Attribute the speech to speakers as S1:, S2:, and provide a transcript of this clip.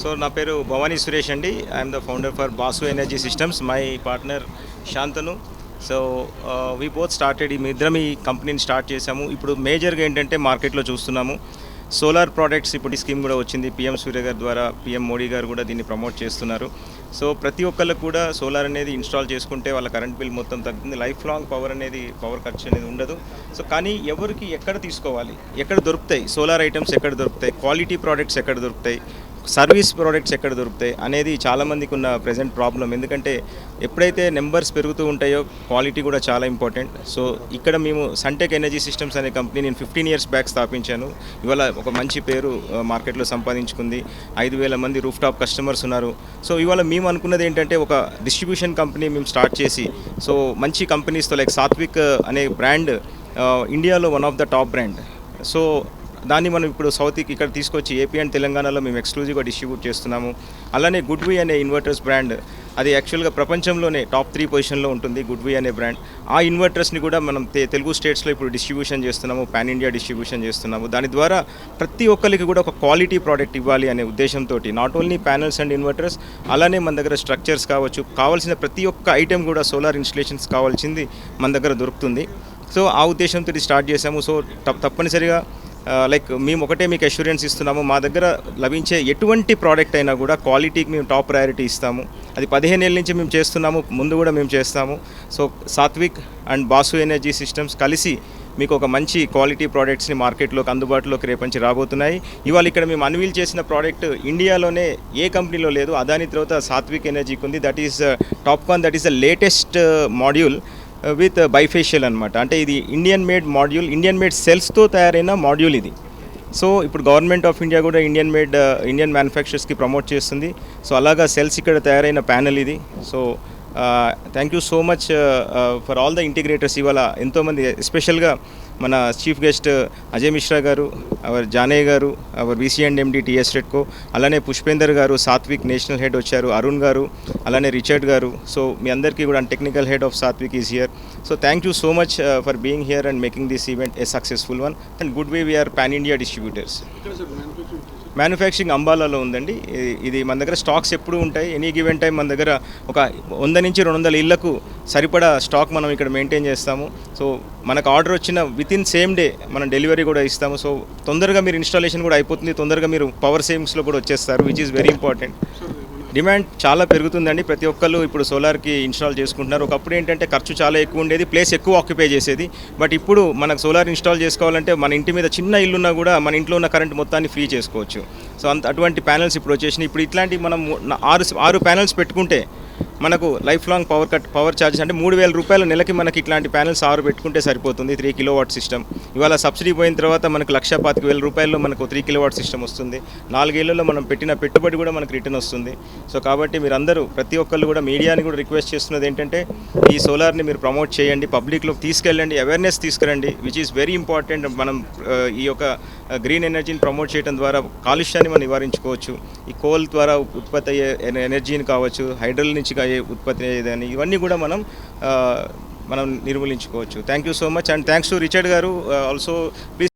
S1: So నా పేరు భవానీ సురేష్ అండి. I'm the founder for boss energy systems. My partner Shantanu. So we both started ఈ ఇద్దరం ఈ కంపెనీని స్టార్ట్ చేశాము. ఇప్పుడు మేజర్గా ఏంటంటే మార్కెట్లో చూస్తున్నాము సోలార్ ప్రోడక్ట్స్. ఇప్పుడు ఈ స్కీమ్ కూడా వచ్చింది పిఎం సూర్య గారి ద్వారా. పిఎం మోడీ గారు కూడా దీన్ని ప్రమోట్ చేస్తున్నారు. సో ప్రతి ఒక్కళ్ళకు కూడా సోలార్ అనేది ఇన్స్టాల్ చేసుకుంటే వాళ్ళ కరెంట్ బిల్ మొత్తం తగ్గుతుంది. లైఫ్ లాంగ్ పవర్ ఖర్చు అనేది ఉండదు. సో కానీ ఎవరికి ఎక్కడ తీసుకోవాలి, ఎక్కడ దొరుకుతాయి సోలార్ ఐటమ్స్, ఎక్కడ దొరుకుతాయి క్వాలిటీ ప్రోడక్ట్స్, ఎక్కడ దొరుకుతాయి సర్వీస్ ప్రోడక్ట్స్, ఎక్కడ దొరుకుతాయి అనేది చాలామందికి ఉన్న ప్రజెంట్ ప్రాబ్లం. ఎందుకంటే ఎప్పుడైతే నెంబర్స్ పెరుగుతూ ఉంటాయో క్వాలిటీ కూడా చాలా ఇంపార్టెంట్. సో ఇక్కడ మేము సన్టెక్ ఎనర్జీ సిస్టమ్స్ అనే కంపెనీ నేను 15 years బ్యాక్ స్థాపించాను. ఇవాళ ఒక మంచి పేరు మార్కెట్లో సంపాదించుకుంది. 5,000 మంది రూఫ్ టాప్ కస్టమర్స్ ఉన్నారు. సో ఇవాళ మేము అనుకున్నది ఏంటంటే ఒక డిస్ట్రిబ్యూషన్ కంపెనీ మేము స్టార్ట్ చేసి, సో మంచి కంపెనీస్తో లైక్ సాత్విక్ అనే బ్రాండ్ ఇండియాలో one of the top brand. So దాన్ని మనం ఇప్పుడు సౌత్కి ఇక్కడ తీసుకొచ్చి ఏపీ అండ్ తెలంగాణలో మేము ఎక్స్క్లూజివ్గా డిస్ట్రిబ్యూట్ చేస్తున్నాము. అలానే గుడ్వి అనే ఇన్వర్టర్స్ బ్రాండ్, అది యాక్చువల్గా ప్రపంచంలోనే టాప్ 3 పొజిషన్లో ఉంటుంది గుడ్వి అనే బ్రాండ్. ఆ ఇన్వర్టర్స్ని కూడా మనం తెలుగు స్టేట్స్లో ఇప్పుడు డిస్ట్రిబ్యూషన్ చేస్తున్నాము, పాన్ ఇండియా డిస్ట్రిబ్యూషన్ చేస్తున్నాము. దాని ద్వారా ప్రతి ఒక్కరికి కూడా ఒక క్వాలిటీ ప్రోడక్ట్ ఇవ్వాలి అనే ఉద్దేశంతో not only panels and inverters, అలానే మన దగ్గర స్ట్రక్చర్స్ కావచ్చు, కావాల్సిన ప్రతి ఒక్క ఐటెం కూడా సోలార్ ఇన్స్టలేషన్స్ కావాల్సింది మన దగ్గర దొరుకుతుంది. సో ఆ ఉద్దేశంతో స్టార్ట్ చేశాము. సో తప్పనిసరిగా లైక్ మేము ఒకటే మీకు అష్యూరెన్స్ ఇస్తున్నాము, మా దగ్గర లభించే ఎటువంటి ప్రోడక్ట్ అయినా కూడా క్వాలిటీకి మేము టాప్ ప్రయారిటీ ఇస్తాము. అది 15 ఏళ్ళ నుంచి మేము చేస్తున్నాము, ముందు కూడా మేము చేస్తాము. So Sathvik and Basu energy systems కలిసి మీకు ఒక మంచి క్వాలిటీ ప్రోడక్ట్స్ని మార్కెట్లోకి అందుబాటులోకి రేపంచి రాబోతున్నాయి. ఇవాళ ఇక్కడ మేము అన్వీల్ చేసిన ప్రోడక్ట్ ఇండియాలోనే ఏ కంపెనీలో లేదు, అదాని తర్వాత సాత్విక్ ఎనర్జీకి ఉంది. That is Topcon, that is the latest module with bifacial అనమాట. అంటే ఇది Indian made module, Indian made సెల్స్తో తయారైన మాడ్యూల్ ఇది. సో ఇప్పుడు గవర్నమెంట్ ఆఫ్ ఇండియా కూడా ఇండియన్ మ్యానుఫ్యాక్చరర్స్కి ప్రమోట్ చేస్తుంది. సో అలాగా సెల్స్ ఇక్కడ తయారైన ప్యానెల్ ఇది. So thank you so much for all the integrators. ఇవాళ ఎంతోమంది, ఎస్పెషల్గా మన చీఫ్ గెస్ట్ అజయ్ మిశ్రా గారు, అవర్ జానే గారు, our VC and MD TS REDCO, అలానే పుష్పేందర్ గారు సాత్విక్ నేషనల్ హెడ్ వచ్చారు, అరుణ్ గారు, అలానే రిచర్డ్ గారు. సో మీ అందరికీ కూడా technical head of Satvik is here. So thank you so much for being here and making this event a successful one. And good way we are pan India distributors. Manufacturing అంబాలాలో ఉందండి. ఇది మన దగ్గర స్టాక్స్ ఎప్పుడు ఉంటాయి, ఎనీ గివెన్ టైం మన దగ్గర ఒక 100 నుంచి 200 ఇళ్లకు సరిపడా స్టాక్ మనం ఇక్కడ మెయింటైన్ చేస్తాము. సో మనకు ఆర్డర్ వచ్చిన వితిన్ సేమ్ డే మనం డెలివరీ కూడా ఇస్తాము. సో తొందరగా మీరు ఇన్స్టాలేషన్ కూడా అయిపోతుంది, తొందరగా మీరు పవర్ సేవింగ్స్లో కూడా వచ్చేస్తారు, which is very important. Demand చాలా పెరుగుతుందండి. ప్రతి ఒక్కళ్ళు ఇప్పుడు సోలార్కి ఇన్స్టాల్ చేసుకుంటున్నారు. ఒకప్పుడు ఏంటంటే ఖర్చు చాలా ఎక్కువ ఉండేది, ప్లేస్ ఎక్కువ ఆక్యుపై చేసేది. బట్ ఇప్పుడు మనకు సోలార్ ఇన్స్టాల్ చేసుకోవాలంటే మన ఇంటి మీద చిన్న ఇల్లున్నా కూడా మన ఇంట్లో ఉన్న కరెంట్ మొత్తాన్ని ఫ్రీ చేసుకోవచ్చు. సో అటువంటి ప్యానల్స్ ఇప్పుడు వచ్చేసినాయి. ఇప్పుడు ఇట్లాంటి మనం 6 ప్యానల్స్ పెట్టుకుంటే మనకు లైఫ్ లాంగ్ పవర్ ఛార్జెస్ అంటే 3,000 రూపాయల నెలకి మనకి ఇట్లాంటి ప్యానల్స్ 6 పెట్టుకుంటే సరిపోతుంది. 3 kilowatt సిస్టమ్. ఇవాళ సబ్సిడీ పోయిన తర్వాత మనకు 1,25,000 రూపాయల్లో మనకు 3 kilowatt సిస్టమ్ వస్తుంది. 4 ఏళ్లలో మనం పెట్టిన పెట్టుబడి కూడా మనకు రిటర్న్ వస్తుంది. సో కాబట్టి మీరందరూ ప్రతి ఒక్కళ్ళు కూడా మీడియాని కూడా రిక్వెస్ట్ చేస్తున్నది ఏంటంటే ఈ సోలార్ని మీరు ప్రమోట్ చేయండి, పబ్లిక్లోకి తీసుకెళ్ళండి, అవేర్నెస్ తీసుకురండి, విచ్ ఈస్ వెరీ ఇంపార్టెంట్. మనం ఈ యొక్క గ్రీన్ ఎనర్జీని ప్రమోట్ చేయడం ద్వారా కాలుష్యాన్ని మనం నివారించుకోవచ్చు. ఈ కోల్ ద్వారా ఉత్పత్తి అయ్యే ఎనర్జీని కావచ్చు, హైడ్రల్ నుంచి అయ్యే ఉత్పత్తి అయ్యేదని, ఇవన్నీ కూడా మనం నిర్మూలించుకోవచ్చు. Thank you so much and thanks to Richard garu. Also please